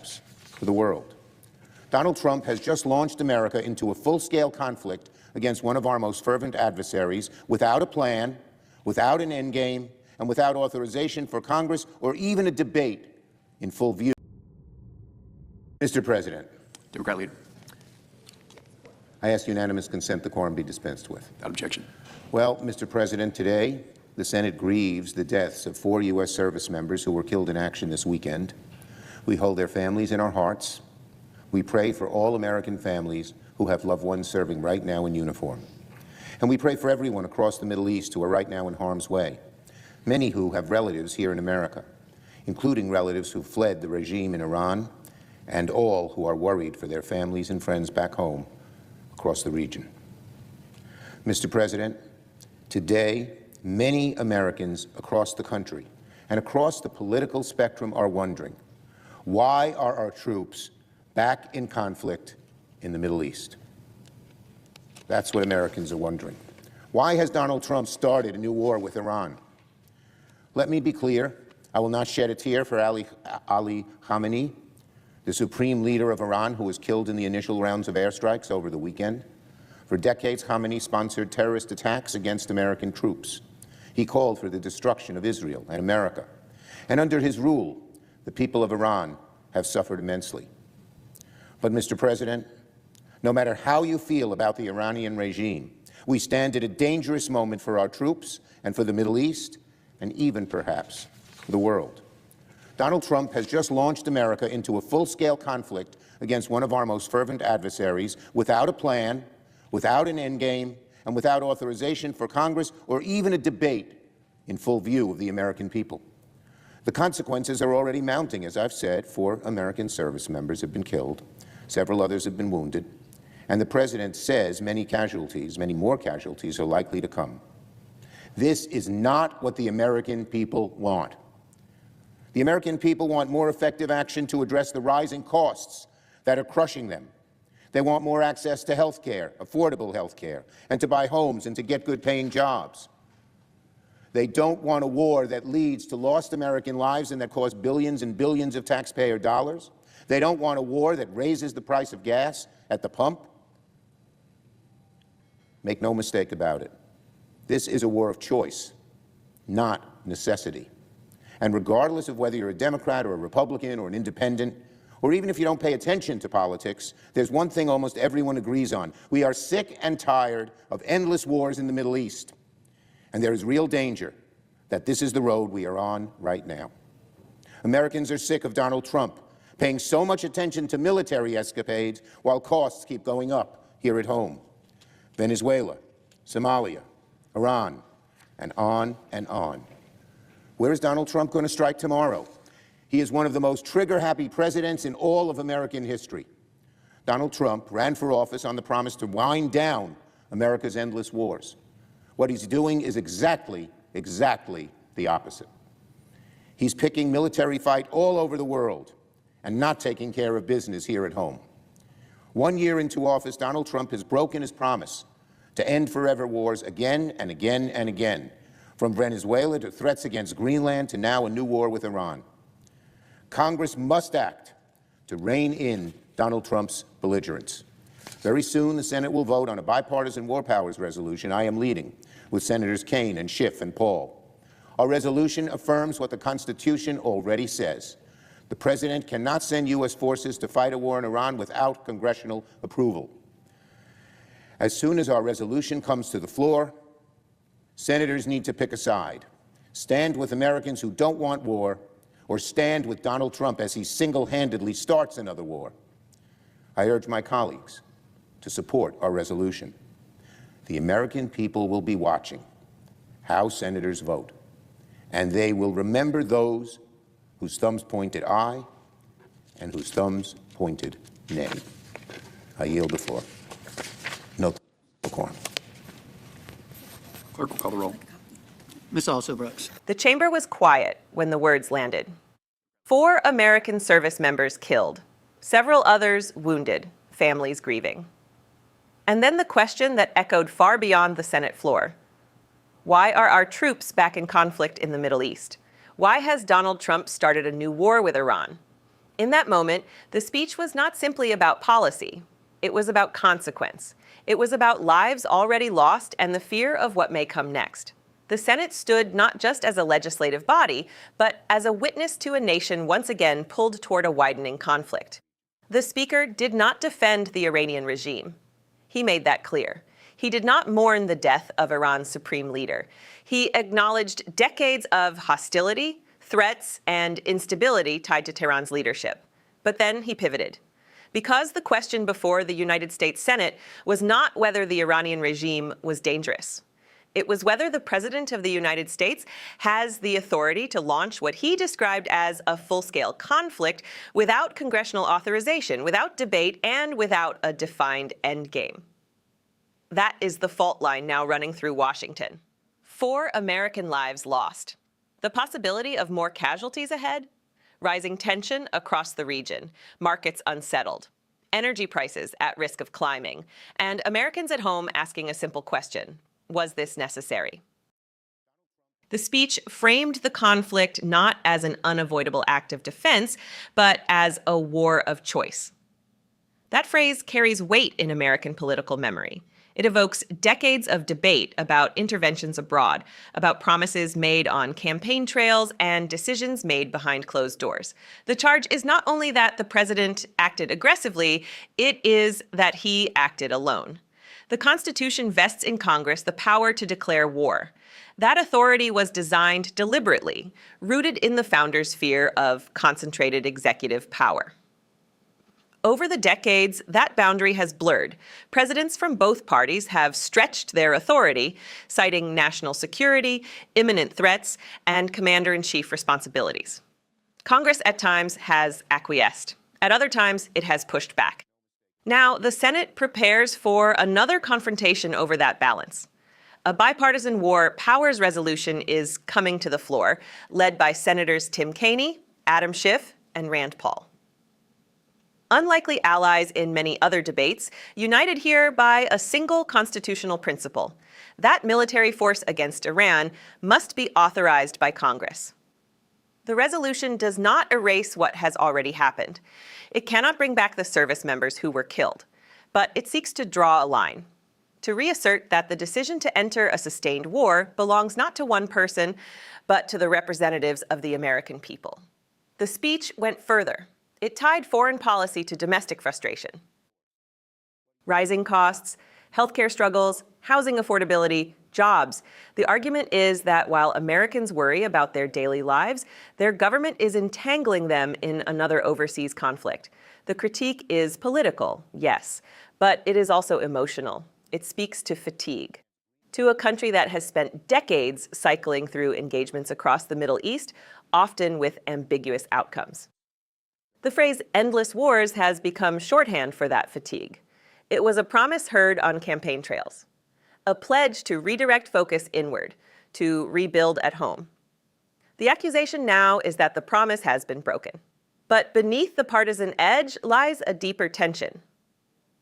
for the world. Donald Trump has just launched America into a full-scale conflict against one of our most fervent adversaries without a plan, without an endgame, and without authorization for Congress or even a debate in full view. Mr. President. Democrat leader. I ask unanimous consent the quorum be dispensed with. Without objection. Well, Mr. President, today the Senate grieves the deaths of 4 U.S. service members who were killed in action this weekend. We hold their families in our hearts. We pray for all American families who have loved ones serving right now in uniform. And we pray for everyone across the Middle East who are right now in harm's way, many who have relatives here in America, including relatives who fled the regime in Iran, and all who are worried for their families and friends back home across the region. Mr. President, today, many Americans across the country and across the political spectrum are wondering, why are our troops back in conflict in the Middle East? That's what Americans are wondering. Why has Donald Trump started a new war with Iran? Let me be clear, I will not shed a tear for Ali Khamenei, the supreme leader of Iran who was killed in the initial rounds of airstrikes over the weekend. For decades, Khamenei sponsored terrorist attacks against American troops. He called for the destruction of Israel and America. And under his rule, the people of Iran have suffered immensely. But, Mr. President, no matter how you feel about the Iranian regime, we stand at a dangerous moment for our troops and for the Middle East, and even perhaps for the world. Donald Trump has just launched America into a full-scale conflict against one of our most fervent adversaries without a plan, without an endgame, and without authorization for Congress or even a debate in full view of the American people. The consequences are already mounting. As I've said, 4 American service members have been killed, several others have been wounded, and the President says many more casualties are likely to come. This is not what the American people want. The American people want more effective action to address the rising costs that are crushing them. They want more access to health care, affordable health care, and to buy homes and to get good-paying jobs. They don't want a war that leads to lost American lives and that costs billions and billions of taxpayer dollars. They don't want a war that raises the price of gas at the pump. Make no mistake about it. This is a war of choice, not necessity. And regardless of whether you're a Democrat or a Republican or an independent, or even if you don't pay attention to politics, there's one thing almost everyone agrees on. We are sick and tired of endless wars in the Middle East. And there is real danger that this is the road we are on right now. Americans are sick of Donald Trump paying so much attention to military escapades while costs keep going up here at home. Venezuela, Somalia, Iran, and on and on. Where is Donald Trump going to strike tomorrow? He is one of the most trigger-happy presidents in all of American history. Donald Trump ran for office on the promise to wind down America's endless wars. What he's doing is exactly the opposite. He's picking military fight all over the world and not taking care of business here at home. 1 year into office, Donald Trump has broken his promise to end forever wars again and again and again, from Venezuela to threats against Greenland to now a new war with Iran. Congress must act to rein in Donald Trump's belligerence. Very soon, the Senate will vote on a bipartisan war powers resolution I am leading with Senators Kaine and Schiff and Paul. Our resolution affirms what the Constitution already says. The President cannot send U.S. forces to fight a war in Iran without congressional approval. As soon as our resolution comes to the floor, Senators need to pick a side. Stand with Americans who don't want war, or stand with Donald Trump as he single-handedly starts another war. I urge my colleagues to support our resolution. The American people will be watching how senators vote, and they will remember those whose thumbs pointed aye and whose thumbs pointed nay. I yield the floor. No quorum. Clerk will call the roll. Ms. Alsobrooks. The chamber was quiet when the words landed. 4 American service members killed, several others wounded, families grieving. And then the question that echoed far beyond the Senate floor. Why are our troops back in conflict in the Middle East? Why has Donald Trump started a new war with Iran? In that moment, the speech was not simply about policy. It was about consequence. It was about lives already lost and the fear of what may come next. The Senate stood not just as a legislative body, but as a witness to a nation once again pulled toward a widening conflict. The Speaker did not defend the Iranian regime. He made that clear. He did not mourn the death of Iran's supreme leader. He acknowledged decades of hostility, threats, and instability tied to Tehran's leadership. But then he pivoted. Because the question before the United States Senate was not whether the Iranian regime was dangerous. It was whether the President of the United States has the authority to launch what he described as a full-scale conflict without congressional authorization, without debate, and without a defined endgame. That is the fault line now running through Washington. 4 American lives lost. The possibility of more casualties ahead? Rising tension across the region, markets unsettled, energy prices at risk of climbing, and Americans at home asking a simple question: was this necessary? The speech framed the conflict not as an unavoidable act of defense, but as a war of choice. That phrase carries weight in American political memory. It evokes decades of debate about interventions abroad, about promises made on campaign trails and decisions made behind closed doors. The charge is not only that the president acted aggressively, it is that he acted alone. The Constitution vests in Congress the power to declare war. That authority was designed deliberately, rooted in the founders' fear of concentrated executive power. Over the decades, that boundary has blurred. Presidents from both parties have stretched their authority, citing national security, imminent threats, and commander-in-chief responsibilities. Congress at times has acquiesced. At other times, it has pushed back. Now, the Senate prepares for another confrontation over that balance. A bipartisan war powers resolution is coming to the floor, led by Senators Tim Kaine, Adam Schiff, and Rand Paul. Unlikely allies in many other debates, united here by a single constitutional principle: that military force against Iran must be authorized by Congress. The resolution does not erase what has already happened. It cannot bring back the service members who were killed, but it seeks to draw a line, to reassert that the decision to enter a sustained war belongs not to one person, but to the representatives of the American people. The speech went further. It tied foreign policy to domestic frustration. Rising costs, healthcare struggles, housing affordability, jobs. The argument is that while Americans worry about their daily lives, their government is entangling them in another overseas conflict. The critique is political, yes, but it is also emotional. It speaks to fatigue. To a country that has spent decades cycling through engagements across the Middle East, often with ambiguous outcomes. The phrase endless wars has become shorthand for that fatigue. It was a promise heard on campaign trails, a pledge to redirect focus inward, to rebuild at home. The accusation now is that the promise has been broken. But beneath the partisan edge lies a deeper tension.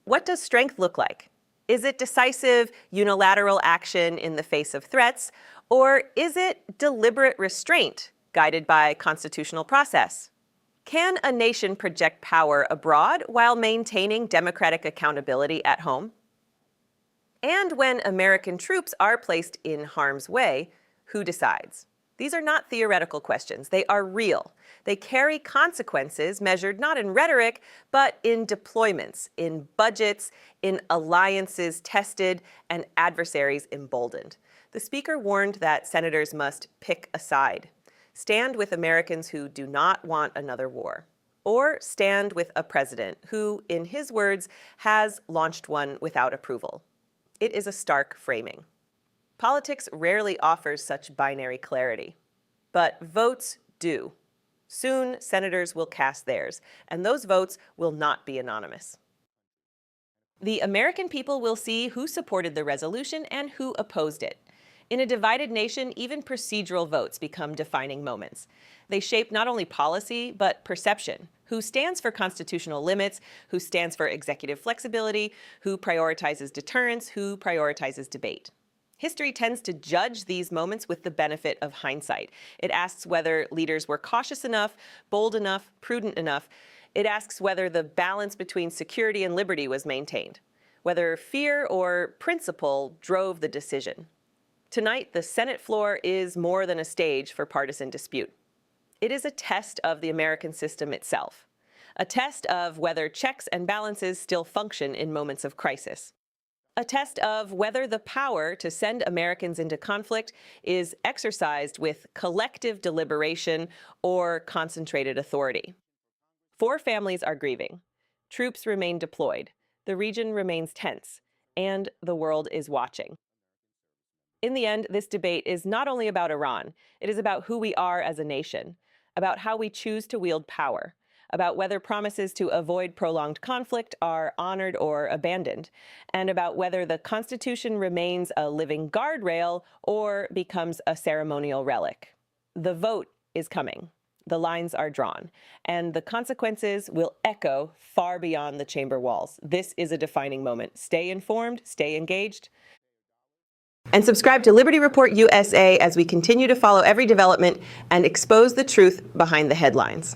What does strength look like? Is it decisive, unilateral action in the face of threats, or is it deliberate restraint guided by constitutional process? Can a nation project power abroad while maintaining democratic accountability at home? And when American troops are placed in harm's way, who decides? These are not theoretical questions. They are real. They carry consequences measured not in rhetoric, but in deployments, in budgets, in alliances tested, and adversaries emboldened. The Speaker warned that senators must pick a side. Stand with Americans who do not want another war, or stand with a president who, in his words, has launched one without approval. It is a stark framing. Politics rarely offers such binary clarity, but votes do. Soon, senators will cast theirs, and those votes will not be anonymous. The American people will see who supported the resolution and who opposed it. In a divided nation, even procedural votes become defining moments. They shape not only policy, but perception. Who stands for constitutional limits, who stands for executive flexibility, who prioritizes deterrence, who prioritizes debate. History tends to judge these moments with the benefit of hindsight. It asks whether leaders were cautious enough, bold enough, prudent enough. It asks whether the balance between security and liberty was maintained, whether fear or principle drove the decision. Tonight, the Senate floor is more than a stage for partisan dispute. It is a test of the American system itself, a test of whether checks and balances still function in moments of crisis, a test of whether the power to send Americans into conflict is exercised with collective deliberation or concentrated authority. 4 families are grieving. Troops remain deployed. The region remains tense, and the world is watching. In the end, this debate is not only about Iran. It is about who we are as a nation, about how we choose to wield power, about whether promises to avoid prolonged conflict are honored or abandoned, and about whether the Constitution remains a living guardrail or becomes a ceremonial relic. The vote is coming. The lines are drawn, and the consequences will echo far beyond the chamber walls. This is a defining moment. Stay informed, stay engaged, and subscribe to Liberty Report USA as we continue to follow every development and expose the truth behind the headlines.